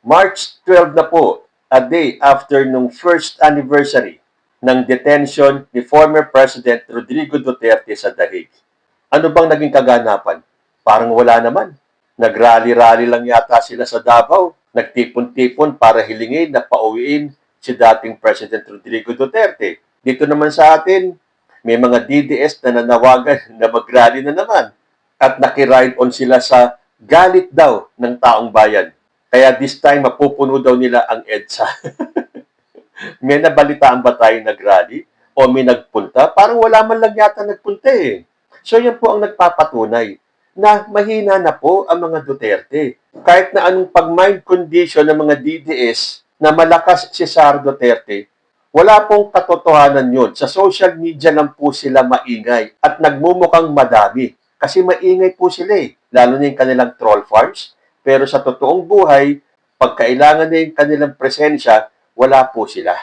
March 12 na po, a day after nung first anniversary ng detention ni former President Rodrigo Duterte sa Dahig. Ano bang naging kaganapan? Parang wala naman. Nagrally-rally lang yata sila sa Davao. Nagtipon-tipon para hilingin na pauwiin si dating President Rodrigo Duterte. Dito naman sa atin, may mga DDS na nanawagan na mag-rally na naman. At nakiride on sila sa galit daw ng taong bayan. Kaya this time, mapupuno daw nila ang EDSA. May nabalitaan ba tayo nag-rally? O may nagpunta? Parang wala man lang yata nagpunta eh. So yan po ang nagpapatunay na mahina na po ang mga Duterte. Kahit na anong pag-mind condition ng mga DDS na malakas si Sara Duterte, wala pong katotohanan yun. Sa social media lang po sila maingay at nagmumukhang madami. Kasi maingay po sila eh. Lalo na yung kanilang troll farms. Pero sa totoong buhay, pag kailangan na yung kanilang presensya, wala po sila.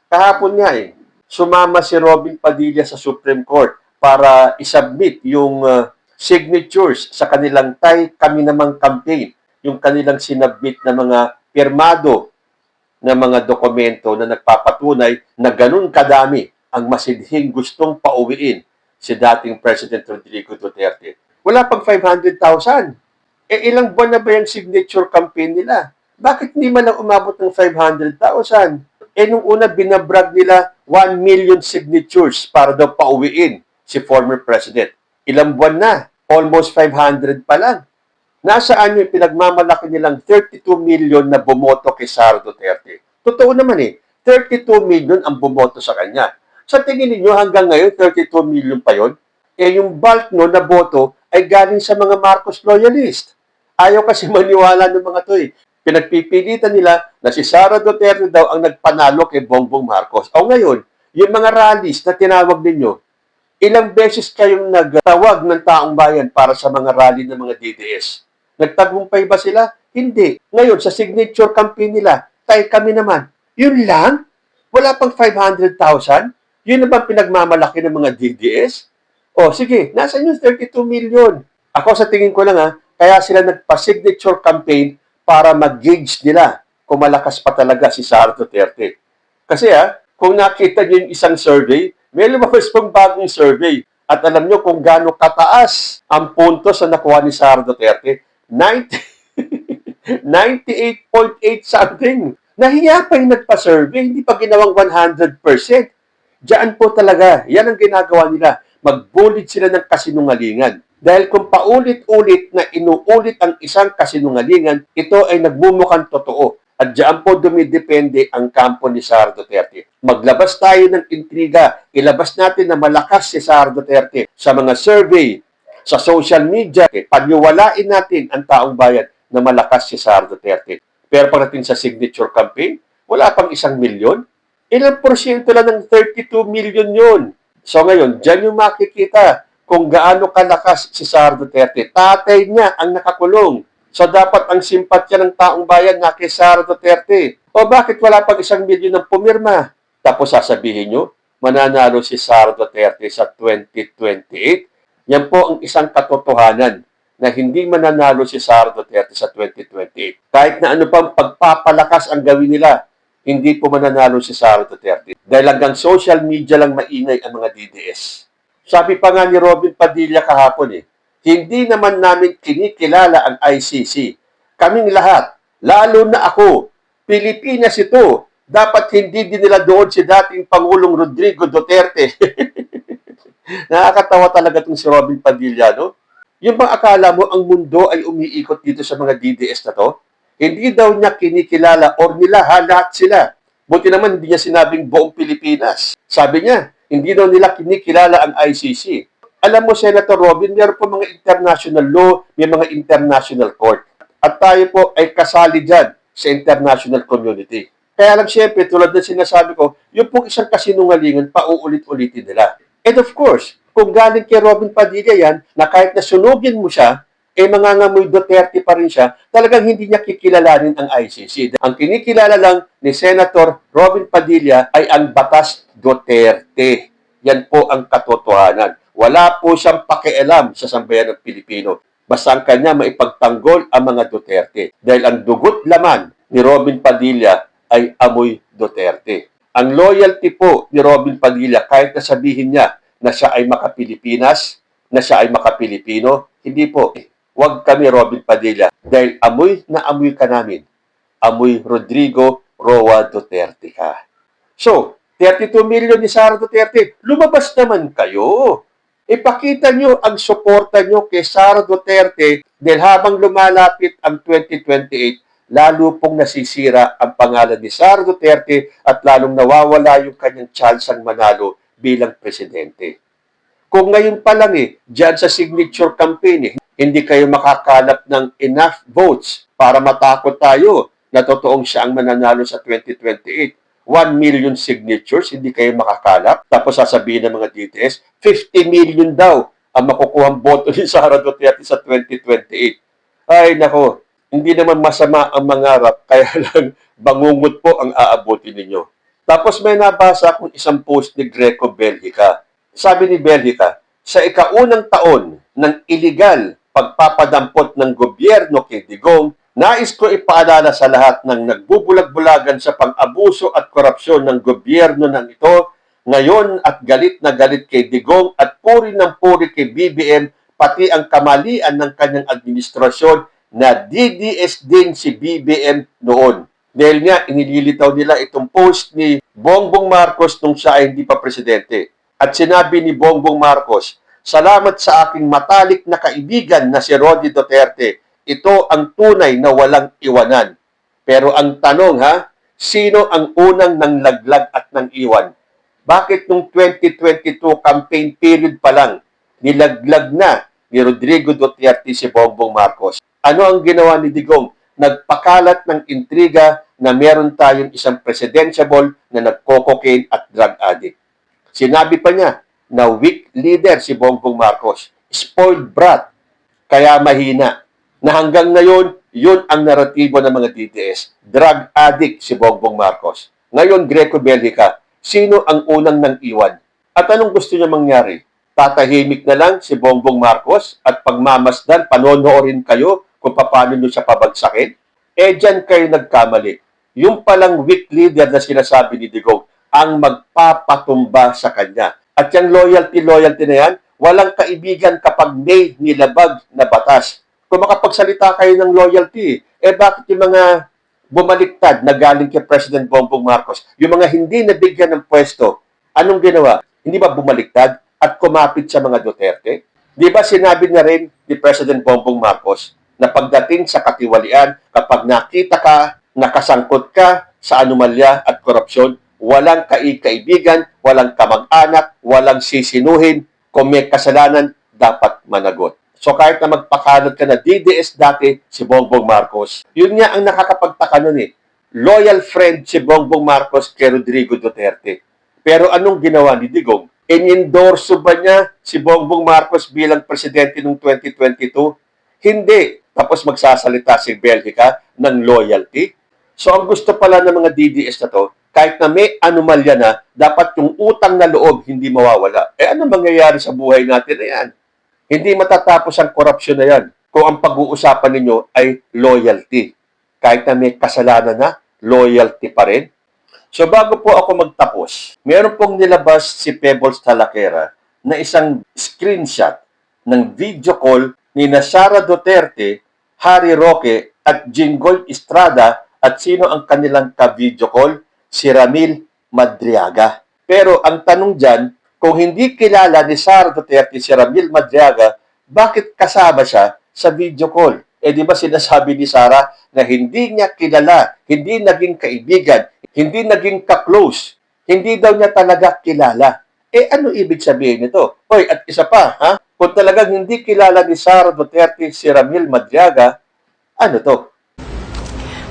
Kahapon nga eh, sumama si Robin Padilla sa Supreme Court para isubmit yung signatures sa kanilang Tay Kami Namang campaign, yung kanilang sinubmit na mga pirmado na mga dokumento na nagpapatunay na ganun kadami ang masidhing gustong pauwiin si dating President Rodrigo Duterte. Wala pang 500,000. Eh ilang buwan na ba yung signature campaign nila? Bakit hindi man lang umabot ng 500,000? Eh nung una binabrag nila 1 million signatures para daw pauwiin si former president. Ilang buwan na? Almost 500 pa lang. Nasaan yung pinagmamalaki nilang 32 million na bumoto kay Sara Duterte? Totoo naman eh, 32 million ang bumoto sa kanya. Sa tingin niyo hanggang ngayon, 32 million pa yon? Eh yung bulk no na boto ay galing sa mga Marcos loyalist. Ayaw kasi maniwala ng mga to eh. Pinagpipilitan nila na si Sara Duterte daw ang nagpanalo kay Bongbong Marcos. O ngayon, yung mga rallies na tinawag ninyo, ilang beses kayong nagtawag ng taong bayan para sa mga rally ng mga DDS? Nagtagumpay ba sila? Hindi. Ngayon, sa signature campaign nila, Tay Kami Naman. Yun lang? Wala pang 500,000? Yun na bang pinagmamalaki ng mga DDS? O sige, nasa yung 32 million? Ako sa tingin ko lang kaya sila nagpa-signature campaign para mag-gauge nila kung malakas pa talaga si Sara Duterte. Kasi kung nakita niyo yung isang survey, may lumabas pang bagong survey. At alam niyo kung gaano kataas ang puntos na nakuha ni Sara Duterte? 98.8 something. Nahiya pa yung nagpa-survey, hindi pa ginawang 100%. Diyan po talaga, yan ang ginagawa nila. Magbulit sila ng kasinungalingan. Dahil kung paulit-ulit na inuulit ang isang kasinungalingan, ito ay nagbumukhang totoo. At diyan po dumidepende ang kampo ni Sara Duterte. Maglabas tayo ng intriga, ilabas natin na malakas si Sara Duterte sa mga survey, sa social media, paniwalain natin ang taong bayan na malakas si Sara Duterte. Pero pagdating sa signature campaign, wala pang 1 milyon. Ilang porsyento lang ng 32 million yun. So ngayon, dyan yung makikita kung gaano kalakas si Sara Duterte. Tatay niya ang nakakulong. So dapat ang simpatya ng taong bayan na kay Sara Duterte. O bakit wala pang 1 milyon ng pumirma? Tapos sasabihin nyo, mananalo si Sara Duterte sa 2028. Yan po ang isang katotohanan na hindi mananalo si Sara Duterte sa 2028. Kahit na ano pang pagpapalakas ang gawin nila, hindi po mananalo si Sara Duterte. Dahil hanggang social media lang maingay ang mga DDS. Sabi pa nga ni Robin Padilla kahapon hindi naman namin kinikilala ang ICC. Kaming lahat, lalo na ako, Pilipinas ito. Dapat hindi din nila doon si dating Pangulong Rodrigo Duterte. Nakakatawa talaga itong si Robin Padilla, no? Yung bang akala mo ang mundo ay umiikot dito sa mga DDS na to? Hindi daw niya kinikilala or lahat sila. Buti naman hindi niya sinabing buong Pilipinas. Sabi niya, hindi daw nila kinikilala ang ICC. Alam mo, Senator Robin, meron po mga international law, may mga international court. At tayo po ay kasali dyan sa international community. Kaya lang siyempre, tulad na sinasabi ko, yung pong isang kasinungalingan, pauulit-ulitin nila. And of course, kung galing kay Robin Padilla yan, na kahit na sunugin mo siya, mangangamoy Duterte pa rin siya, talagang hindi niya kikilalanin ang ICC. Ang kinikilala lang ni Senator Robin Padilla ay ang Batas Duterte. Yan po ang katotohanan. Wala po siyang pakialam sa sambayan ng Pilipino. Basta ang kanya maipagtanggol ang mga Duterte. Dahil ang dugot laman ni Robin Padilla ay amoy Duterte. Ang loyalty po ni Robin Padilla, kahit na sabihin niya na siya ay makapilipinas, na siya ay makapilipino, hindi po. Huwag kami Robin Padilla dahil amoy na amoy ka namin. Amoy Rodrigo Roa Duterte ka. So, 32 million ni Sara Duterte, lumabas naman kayo. Ipakita nyo ang suporta nyo kay Sara Duterte dahil habang lumalapit ang 2028, lalo pong nasisira ang pangalan ni Sara Duterte at lalong nawawala yung kanyang chance ang manalo bilang presidente. Kung ngayon pa lang dyan sa signature campaign, hindi kayo makakalap ng enough votes para matakot tayo na totoong siya ang mananalo sa 2028. 1 million signatures, hindi kayo makakalap. Tapos sasabihin ng mga DTS, 50 million daw ang makukuhang boto ni Sara Duterte sa 2028. Ay, nako, hindi naman masama ang mangarap, kaya lang bangungot po ang aabutin ninyo. Tapos may nabasa akong isang post ni Greco Belgica. Sabi ni Belgica, sa ikaunang taon ng iligal pagpapadampot ng gobyerno kay Digong, nais ko ipaalala sa lahat ng nagbubulag-bulagan sa pang-abuso at korupsyon ng gobyerno ng ito ngayon at galit na galit kay Digong at puri ng puri kay BBM pati ang kamalian ng kanyang administrasyon na DDS din si BBM noon. Dahil nga, inililitaw nila itong post ni Bongbong Marcos nung siya ay hindi pa presidente. At sinabi ni Bongbong Marcos, salamat sa aking matalik na kaibigan na si Rodi Duterte. Ito ang tunay na walang iwanan. Pero ang tanong sino ang unang nanglaglag at nang iwan? Bakit nung 2022 campaign period pa lang, nilaglag na ni Rodrigo Duterte si Bongbong Marcos? Ano ang ginawa ni Digong? Nagpakalat ng intriga na meron tayong isang presidentiable na nagko-cocaine at drug addict. Sinabi pa niya na weak leader si Bongbong Marcos, spoiled brat, kaya mahina. Na hanggang ngayon, yun ang naratibo ng mga DDS. Drug addict si Bongbong Marcos. Ngayon, Greco Belgica, sino ang unang nang iwan? At anong gusto niya mangyari? Tatahimik na lang si Bongbong Marcos at pagmamasdan, panonoorin kayo kung paano nyo siya pabagsakin? Dyan kayo nagkamali. Yung palang weak leader na sinasabi ni Digong, ang magpapatumba sa kanya. At yung loyalty na yan, walang kaibigan kapag may nilabag na batas. Kung makapagsalita kayo ng loyalty, bakit yung mga bumaliktad na galing kay President Bongbong Marcos, yung mga hindi nabigyan ng pwesto, anong ginawa? Hindi ba bumaliktad at kumapit sa mga Duterte? Di ba sinabi na rin ni President Bongbong Marcos na pagdating sa katiwalian, kapag nakita ka, nakasangkot ka sa anomalya at korupsyon, walang kaibigan, walang kamag-anak, walang sisinuhin, kung may kasalanan, dapat managot. So kahit na magpakalat ka na DDS dati, si Bongbong Marcos, yun nga ang nakakapagtaka nun Loyal friend si Bongbong Marcos kay Rodrigo Duterte. Pero anong ginawa ni Digong? In-endorso ba niya si Bongbong Marcos bilang presidente noong 2022? Hindi. Tapos magsasalita si Belgica ng loyalty. So ang gusto pala ng mga DDS na to, kahit na may anomalya na, dapat yung utang na loob hindi mawawala. Ano mangyayari sa buhay natin na yan? Hindi matatapos ang korupsyon na yan kung ang pag-uusapan ninyo ay loyalty. Kahit na may kasalanan na, loyalty pa rin. So bago po ako magtapos, meron pong nilabas si Pebbles Talaquera na isang screenshot ng video call ni Sara Duterte, Harry Roque at Jinggoy Estrada at sino ang kanilang ka-video call? Si Ramil Madriaga. Pero ang tanong dyan, kung hindi kilala ni Sara Duterte si Ramil Madriaga, bakit kasama siya sa video call? Di ba sinasabi ni Sara na hindi niya kilala, hindi naging kaibigan, hindi naging ka-close, hindi daw niya talaga kilala. Ano ibig sabihin nito? Hoy, at isa pa, kung talagang hindi kilala ni Sara Duterte si Ramil Madriaga, ano to?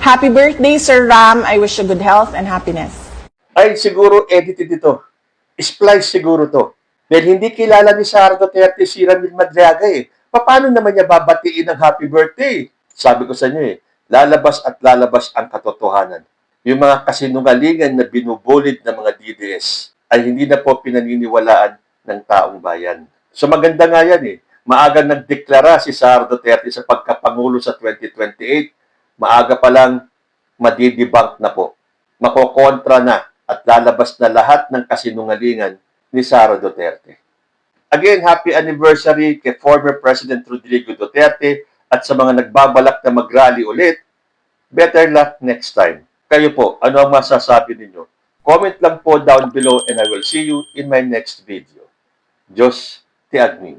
Happy birthday, Sir Ram. I wish you good health and happiness. Ay, siguro edited ito. Splice siguro to. Dahil hindi kilala ni Sara Duterte si Ramil Madriaga Paano naman niya babatiin ng happy birthday? Sabi ko sa inyo lalabas at lalabas ang katotohanan. Yung mga kasinungalingan na binubulid ng mga DDS ay hindi na po pinaniniwalaan ng taong bayan. So maganda nga yan Maagang nagdeklara si Sara Duterte sa pagkapangulo sa 2028. Maaga pa lang madidebunk na po. Makokontra na at lalabas na lahat ng kasinungalingan ni Sara Duterte. Again, happy anniversary kay former President Rodrigo Duterte at sa mga nagbabalak na mag-rally ulit. Better luck next time. Kayo po, ano ang masasabi ninyo? Comment lang po down below and I will see you in my next video. Diyos ti agni.